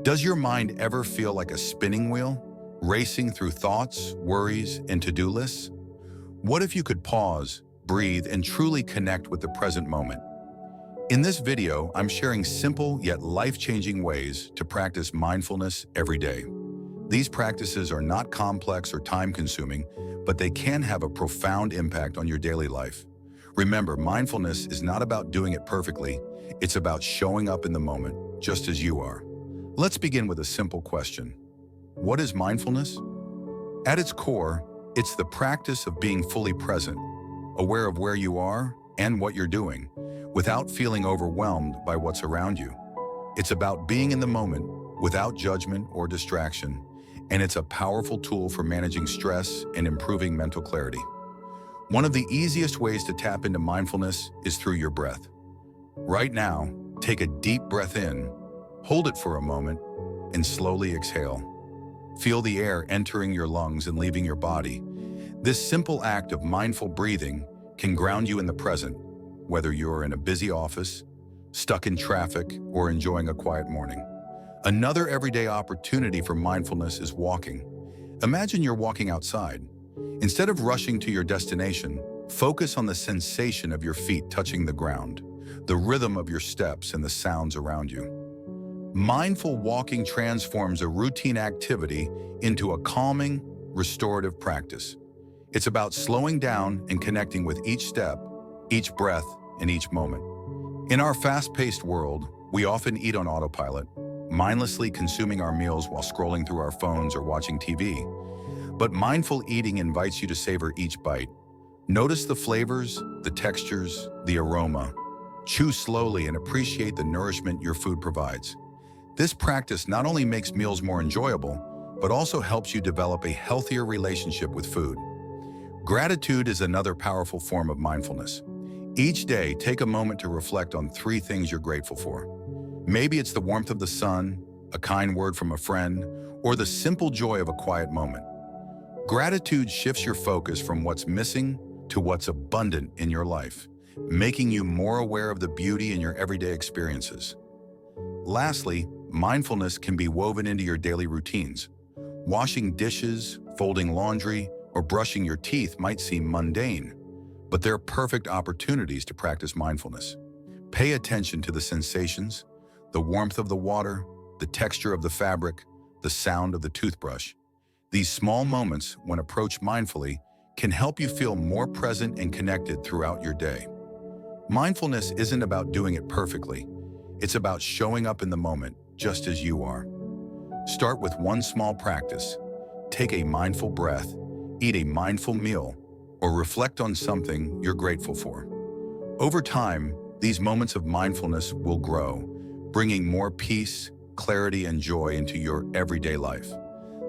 Does your mind ever feel like a spinning wheel, racing through thoughts, worries, and to-do lists? What if you could pause, breathe, and truly connect with the present moment? In this video, I'm sharing simple yet life-changing ways to practice mindfulness every day. These practices are not complex or time-consuming, but they can have a profound impact on your daily life. Remember, mindfulness is not about doing it perfectly, it's about showing up in the moment, just as you are. Let's begin with a simple question. What is mindfulness? At its core, it's the practice of being fully present, aware of where you are and what you're doing, without feeling overwhelmed by what's around you. It's about being in the moment without judgment or distraction, and it's a powerful tool for managing stress and improving mental clarity. One of the easiest ways to tap into mindfulness is through your breath. Right now, take a deep breath in, hold it for a moment, and slowly exhale. Feel the air entering your lungs and leaving your body. This simple act of mindful breathing can ground you in the present, whether you're in a busy office, stuck in traffic, or enjoying a quiet morning. Another everyday opportunity for mindfulness is walking. Imagine you're walking outside. Instead of rushing to your destination, focus on the sensation of your feet touching the ground, the rhythm of your steps, and the sounds around you. Mindful walking transforms a routine activity into a calming, restorative practice. It's about slowing down and connecting with each step, each breath, and each moment. In our fast-paced world, we often eat on autopilot, mindlessly consuming our meals while scrolling through our phones or watching TV. But mindful eating invites you to savor each bite. Notice the flavors, the textures, the aroma. Chew slowly and appreciate the nourishment your food provides. This practice not only makes meals more enjoyable, but also helps you develop a healthier relationship with food. Gratitude is another powerful form of mindfulness. Each day, take a moment to reflect on 3 things you're grateful for. Maybe it's the warmth of the sun, a kind word from a friend, or the simple joy of a quiet moment. Gratitude shifts your focus from what's missing to what's abundant in your life, making you more aware of the beauty in your everyday experiences. Lastly, mindfulness can be woven into your daily routines. Washing dishes, folding laundry, or brushing your teeth might seem mundane, but they're perfect opportunities to practice mindfulness. Pay attention to the sensations, the warmth of the water, the texture of the fabric, the sound of the toothbrush. These small moments, when approached mindfully, can help you feel more present and connected throughout your day. Mindfulness isn't about doing it perfectly. It's about showing up in the moment, just as you are. Start with one small practice. Take a mindful breath, eat a mindful meal, or reflect on something you're grateful for. Over time, these moments of mindfulness will grow, bringing more peace, clarity, and joy into your everyday life.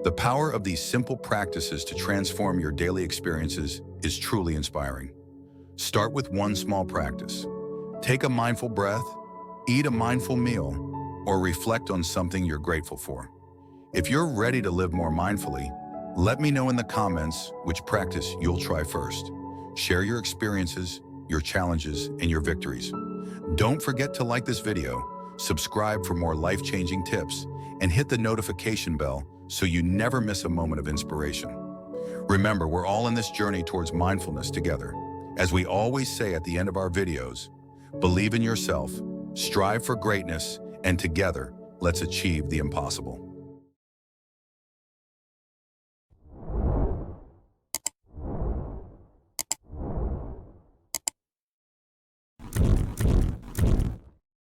The power of these simple practices to transform your daily experiences is truly inspiring. Start with one small practice. Take a mindful breath, eat a mindful meal, or reflect on something you're grateful for. If you're ready to live more mindfully, let me know in the comments which practice you'll try first. Share your experiences, your challenges, and your victories. Don't forget to like this video, subscribe for more life-changing tips, and hit the notification bell so you never miss a moment of inspiration. Remember, we're all in this journey towards mindfulness together. As we always say at the end of our videos, believe in yourself, strive for greatness, and together, let's achieve the impossible.